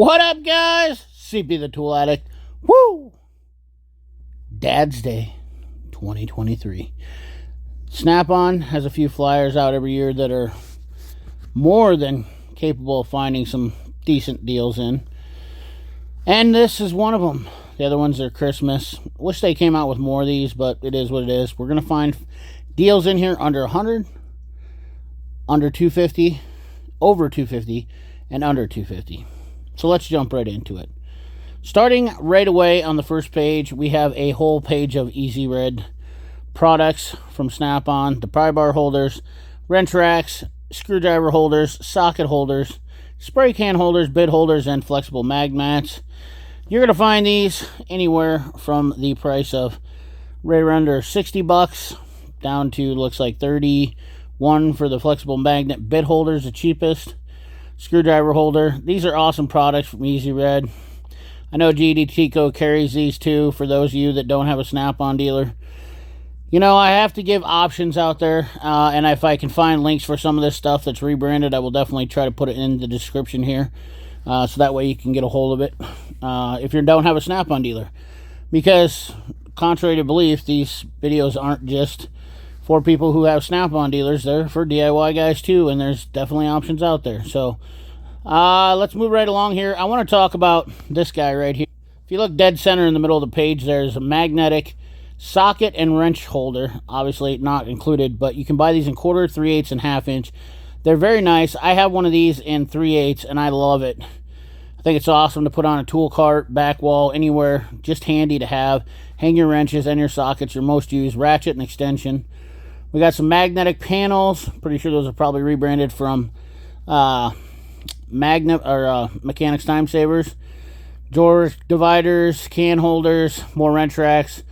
What up, guys? CP the Tool Addict. Woo! Dad's Day 2023. Snap-on has a few flyers out every year that are more than capable of finding some decent deals in. And this is one of them. The other ones are Christmas. Wish they came out with more of these, but it is what it is. We're going to find deals in here under 100, under 250, over 250, and under 250. So let's jump right into it. Starting right away on the first page, we have a whole page of EZRED products from Snap-on. The pry bar holders, wrench racks, screwdriver holders, socket holders, spray can holders, bit holders, and flexible mag mats. You're going to find these anywhere from the price of right under 60 bucks down to looks like 31 for the flexible magnet bit holders, the cheapest. Screwdriver holder. These are awesome products from EZRED. I know GD carries these too for those of you that don't have a Snap-on dealer. You know, I have to give options out there, and if I can find links for some of this stuff that's rebranded, I will definitely try to put it in the description here, so that way you can get a hold of it if you don't have a Snap-on dealer. Because, contrary to belief, these videos aren't just for people who have Snap-on dealers. They're for DIY guys too, and there's definitely options out there. So let's move right along here. I want to talk about this guy right here. If you look dead center in the middle of the page, there's a magnetic socket and wrench holder. Obviously not included, but you can buy these in 1/4, 3/8, and 1/2 inch. They're very nice. I have one of these in 3/8, and I love it. I think it's awesome to put on a tool cart, back wall, anywhere. Just handy to have. Hang your wrenches and your sockets, your most used ratchet and extension. We got some magnetic panels. Pretty sure those are probably rebranded from Mechanics Time Savers. Drawer dividers, can holders, more wrench racks.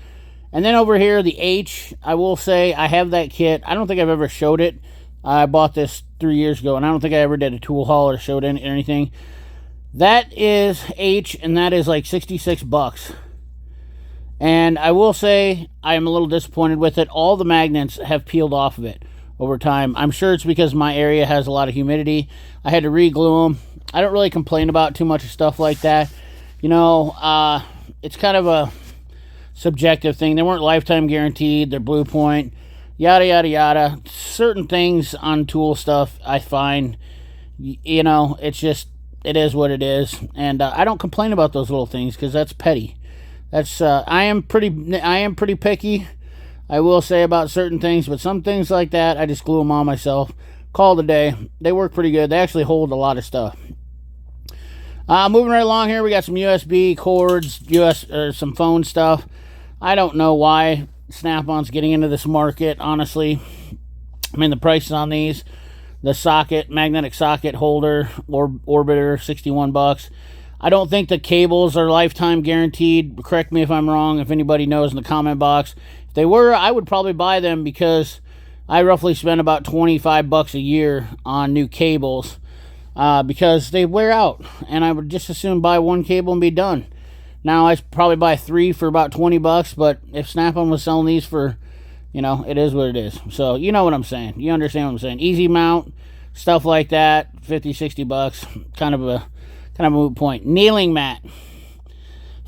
And then over here, the H, I will say I have that kit. I don't think I've ever showed it. I bought this 3 years ago, and I don't think I ever did a tool haul or showed anything. That is H, and that is like 66 bucks. And I will say I am a little disappointed with it. All the magnets have peeled off of it over time. I'm sure it's because my area has a lot of humidity. I had to re-glue them. I don't really complain about too much stuff like that. You know, it's kind of a subjective thing. They weren't lifetime guaranteed. They're Blue Point, yada, yada, yada. Certain things on tool stuff I find, you know, it's just, it is what it is. And I don't complain about those little things because that's petty. That's I am pretty picky, I will say, about certain things, but some things like that I just glue them on myself. Call it a day. They work pretty good. They actually hold a lot of stuff. Moving right along here, we got some USB cords, some phone stuff. I don't know why Snap-on's getting into this market, honestly. I mean, the prices on these, the socket, magnetic socket holder or orbiter, 61 bucks. I don't think the cables are lifetime guaranteed. Correct me if I'm wrong, if anybody knows in the comment box. If they were, I would probably buy them because I roughly spend about 25 bucks a year on new cables because they wear out. And I would just as soon buy one cable and be done. Now, I probably buy 3 for about 20 bucks, but if Snap-on was selling these for, you know, it is what it is. So, you know what I'm saying. You understand what I'm saying. Easy mount, stuff like that, 50, 60 bucks, kind of a moot point. Kneeling mat.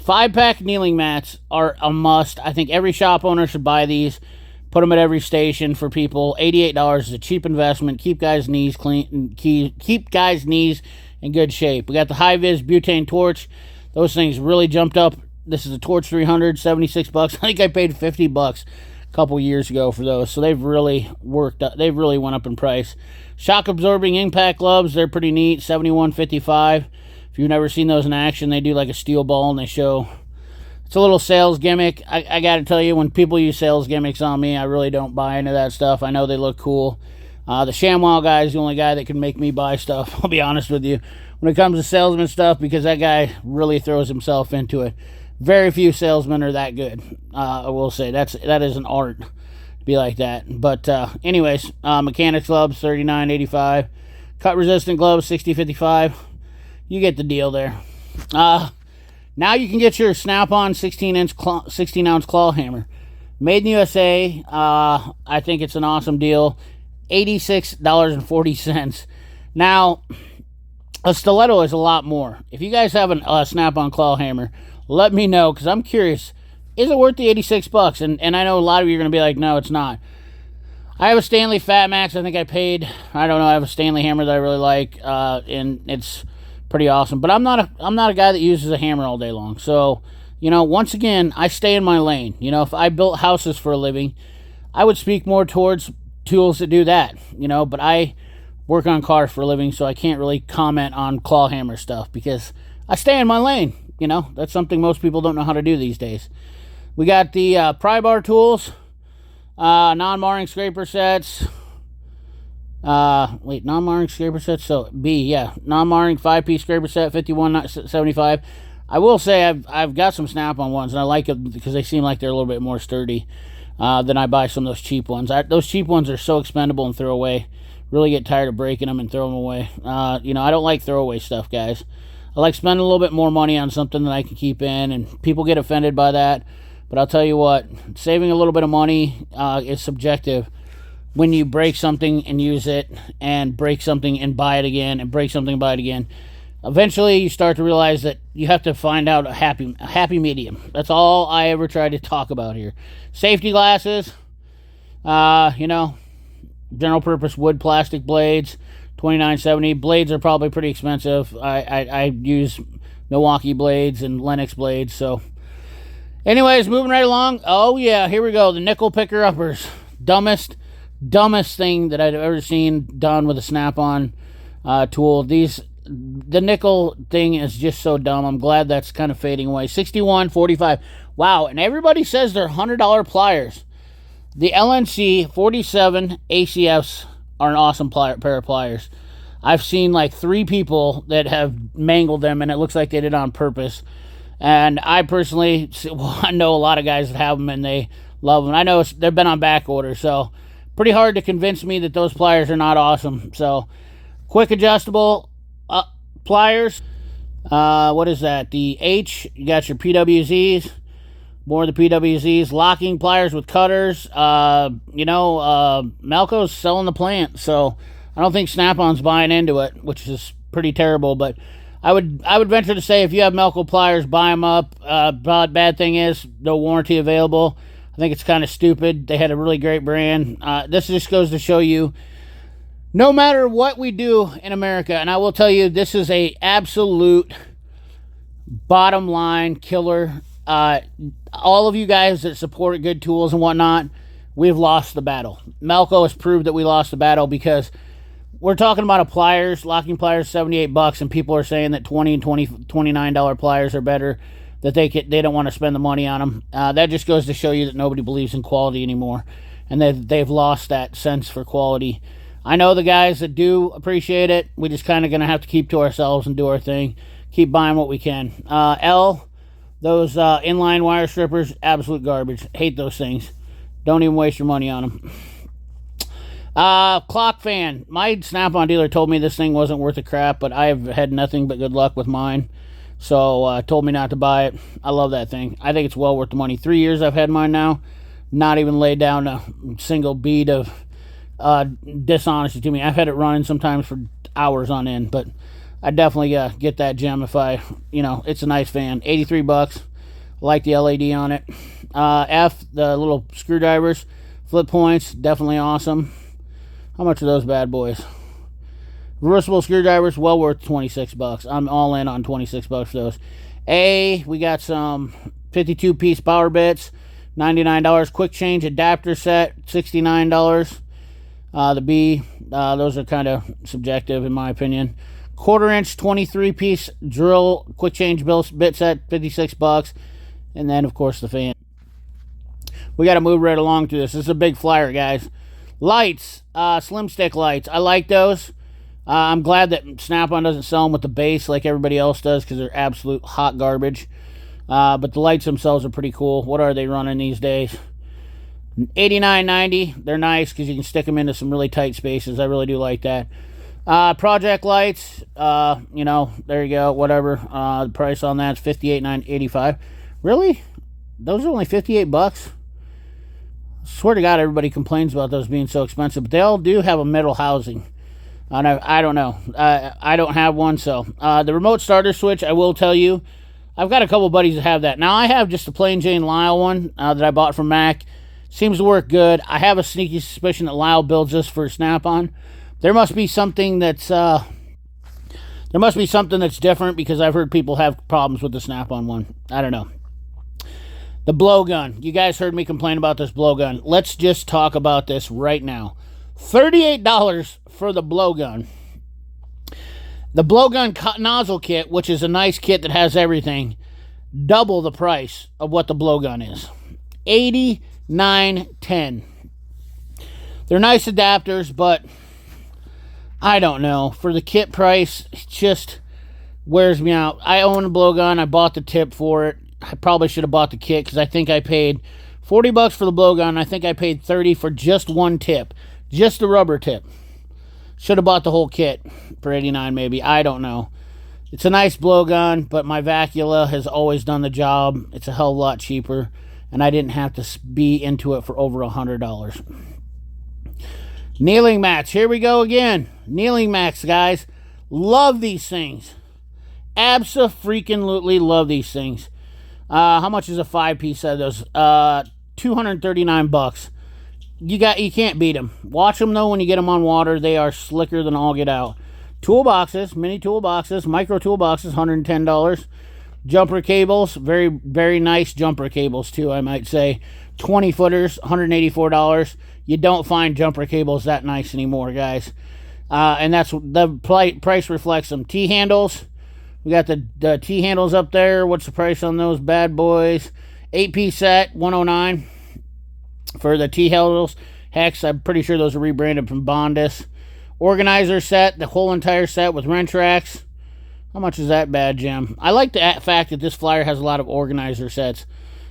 5-pack kneeling mats are a must. I think every shop owner should buy these. Put them at every station for people. $88 is a cheap investment. Keep guys' knees clean. Keep guys' knees in good shape. We got the high-vis butane torch. Those things really jumped up. This is a Torch 300, 76 bucks. I think I paid 50 bucks a couple years ago for those. So they've really worked up. They've really went up in price. Shock absorbing impact gloves. They're pretty neat. $71.55. If you've never seen those in action, they do like a steel ball and they show. It's a little sales gimmick. I got to tell you, when people use sales gimmicks on me, I really don't buy into that stuff. I know they look cool. The ShamWow guy is the only guy that can make me buy stuff. I'll be honest with you. When it comes to salesman stuff, because that guy really throws himself into it. Very few salesmen are that good. I will say that is an art to be like that. But anyways, mechanics gloves, $39.85. Cut resistant gloves, $60.55. You get the deal there. Now you can get your Snap-on 16-ounce claw hammer. Made in the USA. I think it's an awesome deal. $86.40. Now, A stiletto is a lot more. If you guys have a snap-on claw hammer, let me know, because I'm curious. Is it worth the 86 bucks? And I know a lot of you are going to be like, no, it's not. I have a Stanley Fat Max. I think I paid, I don't know, I have a Stanley hammer that I really like, and it's pretty awesome. But I'm not a guy that uses a hammer all day long. So, you know, once again, I stay in my lane. You know, if I built houses for a living, I would speak more towards tools that do that, you know, but I work on cars for a living, so I can't really comment on claw hammer stuff because I stay in my lane. You know, that's something most people don't know how to do these days. We got the pry bar tools, non-marring scraper sets. Non-marring scraper sets. So B, yeah, non-marring 5-piece scraper set, 51.75. I will say I've got some Snap-on ones, and I like them because they seem like they're a little bit more sturdy than I buy some of those cheap ones. Those cheap ones are so expendable and throw away. Really get tired of breaking them and throw them away. You know, I don't like throwaway stuff, guys. I like spending a little bit more money on something that I can keep in, and people get offended by that. But I'll tell you what, saving a little bit of money is subjective when you break something and use it, and break something and buy it again, and break something and buy it again. Eventually, you start to realize that you have to find out a happy medium. That's all I ever try to talk about here. Safety glasses, you know, general purpose wood plastic blades, $29.70. Blades are probably pretty expensive. I use Milwaukee blades and Lennox blades. So anyways, moving right along. Oh yeah, here we go. The nickel picker uppers. Dumbest thing that I've ever seen done with a Snap-on tool. The nickel thing is just so dumb. I'm glad that's kind of fading away. $61.45. Wow, and everybody says they're $100 pliers. The LNC 47 ACFs are an awesome pair of pliers. I've seen like 3 people that have mangled them, and it looks like they did it on purpose. And I personally, I know a lot of guys that have them, and they love them. I know they've been on back order, so pretty hard to convince me that those pliers are not awesome. So, quick adjustable pliers. What is that? The H, you got your PWZs. More of the PWZs. Locking pliers with cutters. You know, Melco's selling the plant, so I don't think Snap-on's buying into it, which is pretty terrible. But I would venture to say if you have Melco pliers, buy them up. Bad thing is no warranty available. I think it's kind of stupid. They had a really great brand. This just goes to show you, no matter what we do in America, and I will tell you, this is a absolute bottom line killer. All of you guys that support good tools and whatnot, we've lost the battle. Melco has proved that we lost the battle, because we're talking about locking pliers, $78, and people are saying that $20 and $29 pliers are better, that they don't want to spend the money on them. That just goes to show you that nobody believes in quality anymore, and they've lost that sense for quality. I know the guys that do appreciate it. We just kind of going to have to keep to ourselves and do our thing. Keep buying what we can. Those inline wire strippers, absolute garbage. Hate those things. Don't even waste your money on them. Clock fan. My Snap-on dealer told me this thing wasn't worth a crap, but I've had nothing but good luck with mine. So told me not to buy it. I love that thing. I think it's well worth the money. 3 years I've had mine now. Not even laid down a single bead of dishonesty to me. I've had it running sometimes for hours on end, but I definitely get that gem if it's a nice fan. $83. Like the LED on it. The little screwdrivers, flip points, definitely awesome. How much are those bad boys? Reversible screwdrivers, well worth $26. I'm all in on $26 for those. We got some 52-piece power bits, $99. Quick change adapter set, $69. The B, those are kind of subjective in my opinion. 1/4-inch 23-piece drill quick change bit set, $56. And then of course the fan. We got to move right along to this. This is a big flyer, guys. Lights, slim stick lights. I like those. I'm glad that Snap-on doesn't sell them with the base like everybody else does, because they're absolute hot garbage. But the lights themselves are pretty cool. What are they running these days? $89.90. They're nice because you can stick them into some really tight spaces. I really do like that. Project lights, there you go, whatever. The price on that's $58.85. Really? Those are only $58? Swear to God, everybody complains about those being so expensive, but they all do have a metal housing. And I don't know. I don't have one, so the remote starter switch, I will tell you, I've got a couple buddies that have that. Now, I have just a plain Jane Lyle one that I bought from Mac. Seems to work good. I have a sneaky suspicion that Lyle builds this for Snap-on. There must be something that's different, because I've heard people have problems with the Snap-on one. I don't know. The blowgun. You guys heard me complain about this blowgun. Let's just talk about this right now. $38 for the blowgun. The blowgun nozzle kit, which is a nice kit that has everything, double the price of what the blowgun is. $89.10. They're nice adapters, but I don't know. For the kit price, it just wears me out. I own a blowgun. I bought the tip for it. I probably should have bought the kit, because I think I paid $40 for the blowgun. I think I paid $30 for just one tip. Just the rubber tip. Should have bought the whole kit for $89 maybe. I don't know. It's a nice blowgun, but my Vacula has always done the job. It's a hell of a lot cheaper, and I didn't have to be into it for over $100. Kneeling mats. Here we go again. Kneeling mats, guys. Love these things. Abso-freaking-lutely love these things. How much is a 5-piece set of those? $239. You can't beat them. Watch them, though, when you get them on water. They are slicker than all get out. Toolboxes, mini toolboxes, micro toolboxes, $110. Jumper cables, very, very nice jumper cables, too, I might say. 20-footers, $184. You don't find jumper cables that nice anymore, guys. And that's the price reflects them. T-handles. We got the T-handles up there. What's the price on those bad boys? 8-piece set, $109. For the T-handles. Hex, I'm pretty sure those are rebranded from Bondus. Organizer set, the whole entire set with wrench racks. How much is that bad, Jim? I like the fact that this flyer has a lot of organizer sets.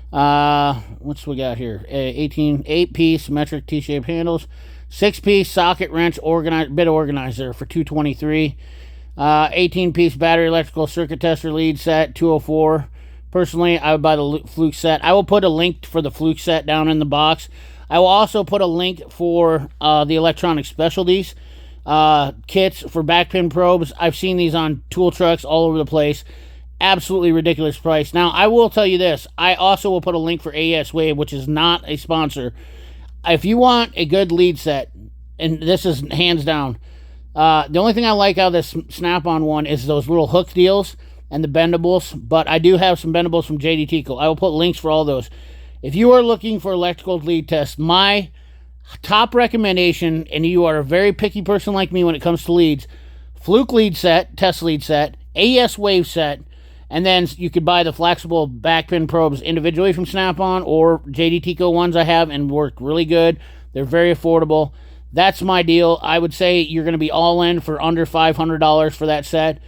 What's we got here? 8-piece metric T-shaped handles. 6-piece socket wrench bit organizer for $223. 18-piece battery electrical circuit tester lead set, $204. Personally, I would buy the Fluke set. I will put a link for the Fluke set down in the box. I will also put a link for the electronic specialties kits for backpin probes. I've seen these on tool trucks all over the place. Absolutely ridiculous price. Now, I will tell you this. I also will put a link for AES Wave, which is not a sponsor. If you want a good lead set, and this is hands down, the only thing I like out of this Snap-on one is those little hook deals and the bendables, but I do have some bendables from JD Tico. I will put links for all those. If you are looking for electrical lead tests, my top recommendation, and you are a very picky person like me when it comes to leads, Fluke lead set, test lead set, AES Wave set, and then you could buy the flexible backpin probes individually from Snap-on or JD Tico ones I have and work really good. They're very affordable. That's my deal. I would say you're going to be all in for under $500 for that set.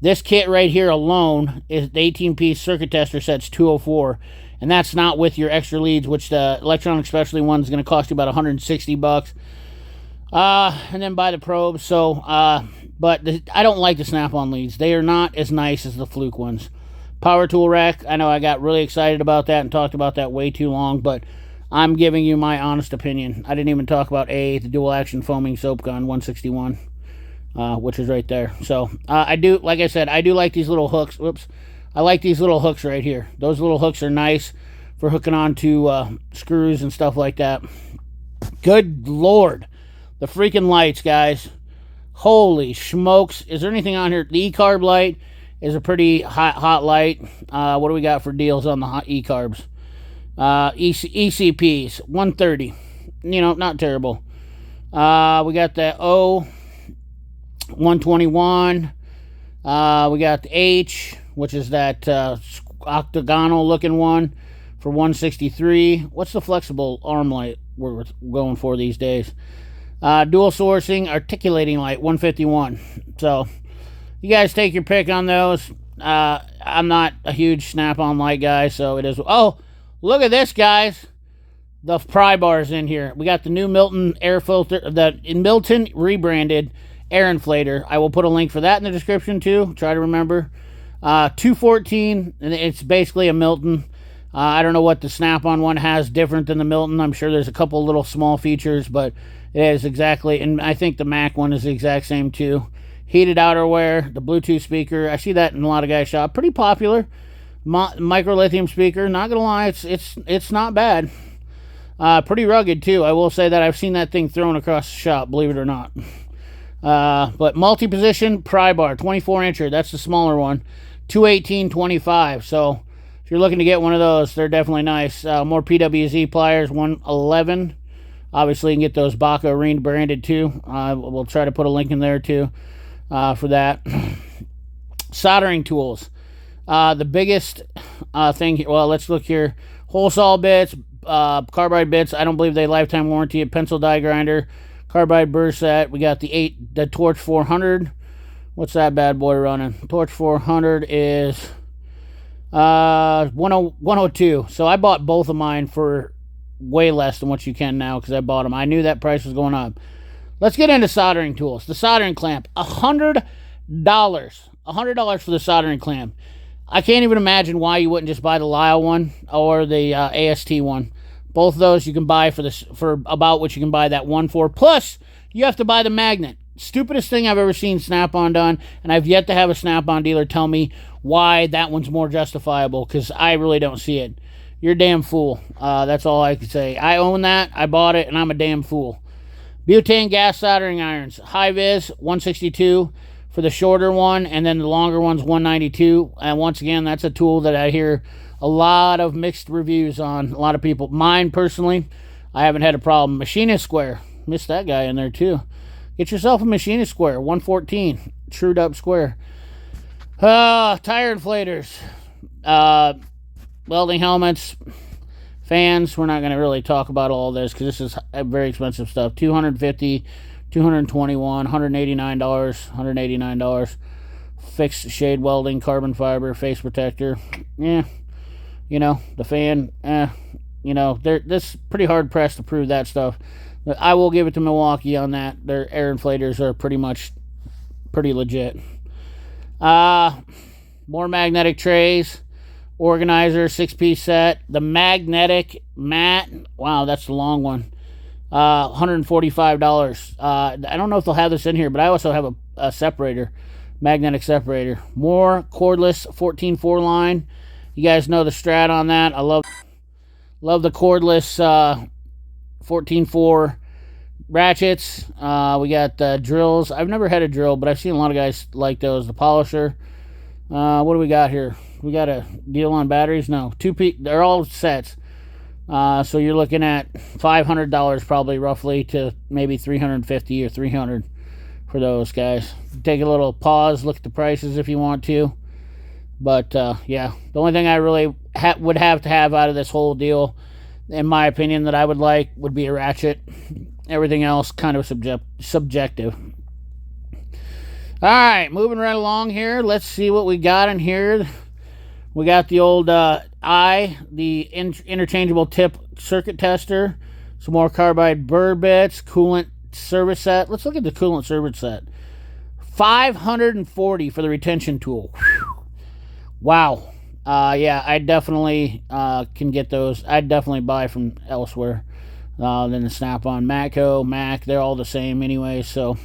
This kit right here alone is the 18-piece circuit tester set's $204, and that's not with your extra leads, which the electronic specialty one is going to cost you about $160. And then buy the probes. So, but I don't like the Snap-on leads. They are not as nice as the Fluke ones. Power tool rack. I know I got really excited about that and talked about that way too long, but I'm giving you my honest opinion. I didn't even talk about the dual action foaming soap gun 161. Which is right there. So, I do, like I said, I do like these little hooks. Whoops. I like these little hooks right here. Those little hooks are nice for hooking onto screws and stuff like that. Good Lord. The freaking lights, guys. Holy smokes. Is there anything on here? The E-carb light is a pretty hot light. What do we got for deals on the hot E-carbs? ECPs, $130. You know, not terrible. We got the $121. We got the H, which is that octagonal looking one, for $163. What's the flexible arm light we're going for these days? Dual sourcing articulating light, $151. So you guys take your pick on those. I'm not a huge Snap-on light guy, so it is. Oh, look at this, guys. The pry bars in here. We got the new Milton air filter, the Milton rebranded air inflator. I will put a link for that in the description too. Try to remember. $214, and it's basically a Milton. I don't know what the Snap-on one has different than the Milton. I'm sure there's a couple little small features, but it is exactly, and I think the Mac one is the exact same too. Heated outerwear, the Bluetooth speaker. I see that in a lot of guys' shop. Pretty popular. Micro lithium speaker. Not gonna lie, it's not bad. Pretty rugged too. I will say that I've seen that thing thrown across the shop, believe it or not. But multi-position pry bar, 24-incher. That's the smaller one. $218.25. So if you're looking to get one of those, they're definitely nice. More PWZ pliers, $111. Obviously, you can get those Baca Arena branded too. We'll try to put a link in there too for that. Soldering tools. The biggest thing, well, let's look here. Hole saw bits, carbide bits. I don't believe they lifetime warranty. A pencil die grinder, carbide burr set. We got the Torch 400. What's that bad boy running? Torch 400 is 102. So I bought both of mine for way less than what you can now because I bought them. I knew that price was going up. Let's get into soldering tools. The soldering clamp, $100. $100 for the soldering clamp. I can't even imagine why you wouldn't just buy the Lyle one or the AST one. Both of those you can buy for about what you can buy that one for. Plus, you have to buy the magnet. Stupidest thing I've ever seen Snap-on done, and I've yet to have a Snap-on dealer tell me why that one's more justifiable, because I really don't see it. You're a damn fool. That's all I can say. I own that. I bought it, and I'm a damn fool. Butane gas soldering irons. High vis, 162 for the shorter one, and then the longer one's 192. And once again, that's a tool that I hear a lot of mixed reviews on. A lot of people. Mine, personally, I haven't had a problem. Machinist square. Missed that guy in there, too. Get yourself a machinist square. 114. Trued up square. Tire inflators. Welding helmets. Fans. We're not going to really talk about all this because this is very expensive stuff. $250, $221, $189, $189. Fixed shade welding, carbon fiber, face protector. Yeah. You know, the fan. You know, this pretty hard pressed to prove that stuff. But I will give it to Milwaukee on that. Their air inflators are pretty legit. More magnetic trays. Organizer, 6-piece set. The magnetic mat. Wow, that's the long one. $145. I don't know if they'll have this in here, but I also have a separator. Magnetic separator. More cordless 14.4 line. You guys know the strat on that. I love the cordless 14.4 ratchets. We got drills. I've never had a drill, but I've seen a lot of guys like those. The polisher. What do we got here? We got a deal on batteries? No. They're all sets. So you're looking at $500 probably roughly to maybe $350 or $300 for those guys. Take a little pause, look at the prices if you want to. But yeah, the only thing I really would have to have out of this whole deal, in my opinion, that I would like would be a ratchet. Everything else kind of subjective. All right, moving right along here. Let's see what we got in here. We got the old the interchangeable tip circuit tester. Some more carbide burr bits. Coolant service set. Let's look at the coolant service set. $540 for the retention tool. Whew. Wow. Yeah, I definitely can get those. I'd definitely buy from elsewhere than the Snap-on. Matco, Mac, they're all the same anyway, so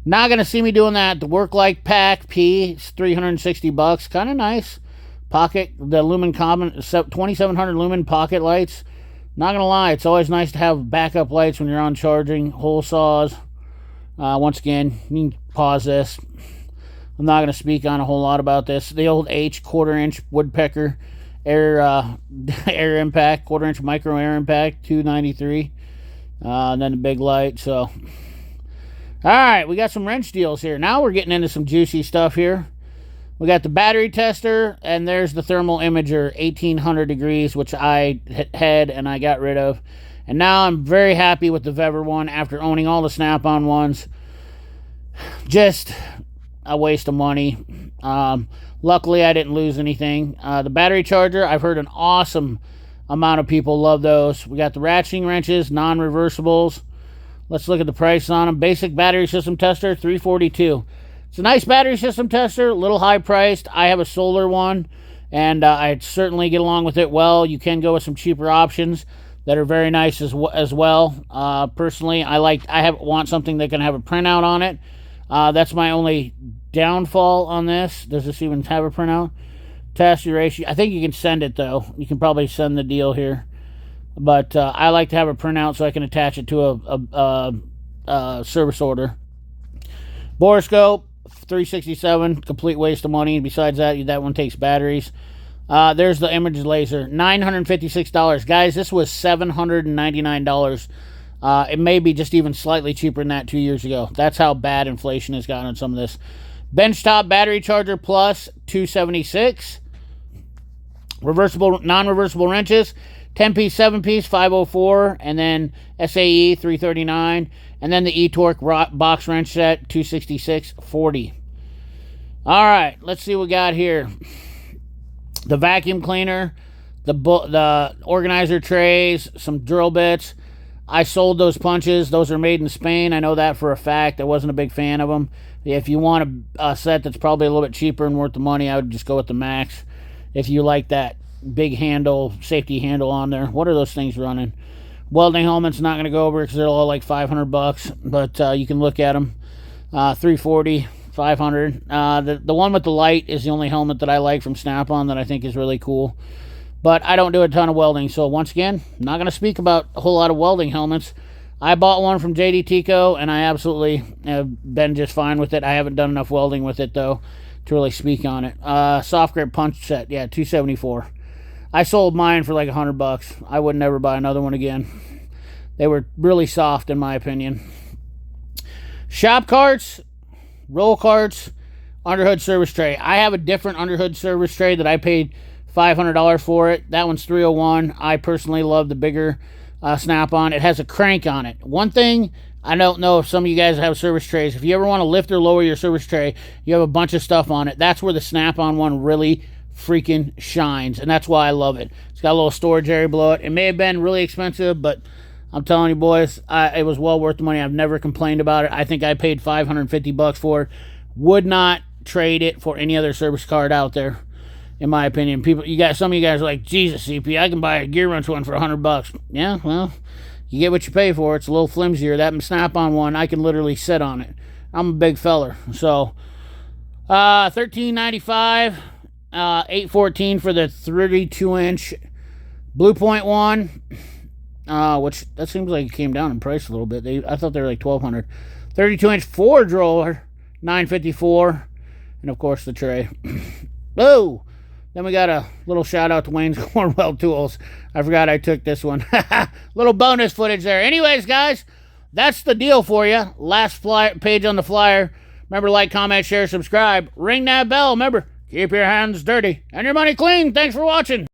not going to see me doing that. The Work-Like Pack P is $360. Kind of nice. Pocket, the lumen common, 2700 lumen pocket lights. Not going to lie, it's always nice to have backup lights when you're on charging. Hole saws. Once again, you can pause this. I'm not going to speak on a whole lot about this. The old H 1/4-inch woodpecker air impact, 1/4-inch micro air impact, $293. And then the big light. So, all right, we got some wrench deals here. Now we're getting into some juicy stuff here. We got the battery tester, and there's the thermal imager, 1800 degrees, which I had and I got rid of. And now I'm very happy with the Vever one after owning all the Snap-on ones. Just a waste of money. Luckily, I didn't lose anything. The battery charger, I've heard an awesome amount of people love those. We got the ratcheting wrenches, non-reversibles. Let's look at the price on them. Basic battery system tester, $342. It's a nice battery system tester, a little high priced. I have a solar one, and I'd certainly get along with it well. You can go with some cheaper options that are very nice as well. Personally, I want something that can have a printout on it. That's my only downfall on this. Does this even have a printout? Test your ratio. I think you can send it, though. You can probably send the deal here. But I like to have a printout so I can attach it to a service order. Borescope, 367, complete waste of money. Besides that, that one takes batteries. There's the image laser, $956. Guys, this was $799. It may be just even slightly cheaper than that 2 years ago. That's how bad inflation has gotten on some of this. Benchtop battery charger plus, $276. Reversible, non-reversible wrenches, 10-piece, 7-piece, $504. And then SAE, $339. And then the E-Torque box wrench set, $266.40. All right, let's see what we got here. The vacuum cleaner, the organizer trays, some drill bits. I sold those punches. Those are made in Spain. I know that for a fact. I wasn't a big fan of them. If you want a set that's probably a little bit cheaper and worth the money, I would just go with the Max. If you like that big handle, safety handle on there. What are those things running? Welding helmet's not going to go over because they're all like $500, but you can look at them. $340, $500. The one with the light is the only helmet that I like from Snap-on that I think is really cool. But I don't do a ton of welding, so once again, I'm not going to speak about a whole lot of welding helmets. I bought one from JD Tico, and I absolutely have been just fine with it. I haven't done enough welding with it, though, to really speak on it. Soft grip punch set, yeah, $274. I sold mine for like $100. I would never buy another one again. They were really soft, in my opinion. Shop carts, roll carts, underhood service tray. I have a different underhood service tray that I paid $500 for it. That one's $301. I personally love the bigger Snap-on. It has a crank on it. One thing, I don't know if some of you guys have service trays. If you ever want to lift or lower your service tray, you have a bunch of stuff on it. That's where the Snap-on one really freaking shines, and that's why I love it. It's got a little storage area below it. It may have been really expensive, but I'm telling you, boys, it was well worth the money. I've never complained about it. I think I paid $550 for it. Would not trade it for any other service card out there, in my opinion. Some of you guys are like, Jesus, CP, I can buy a Gear Wrench one for $100. Yeah, well, you get what you pay for. It's a little flimsier. That Snap-on one, I can literally sit on it. I'm a big feller. So, $13.95, $814 for the 32-inch Blue Point one. Which that seems like it came down in price a little bit. I thought they were like $1,200. 32-inch 4-drawer, $954, and of course the tray. Oh, then we got a little shout out to Wayne's Cornwell Tools. I forgot I took this one. Little bonus footage there. Anyways, guys, that's the deal for you. Last page on the flyer. Remember, like, comment, share, subscribe. Ring that bell. Remember, keep your hands dirty and your money clean. Thanks for watching.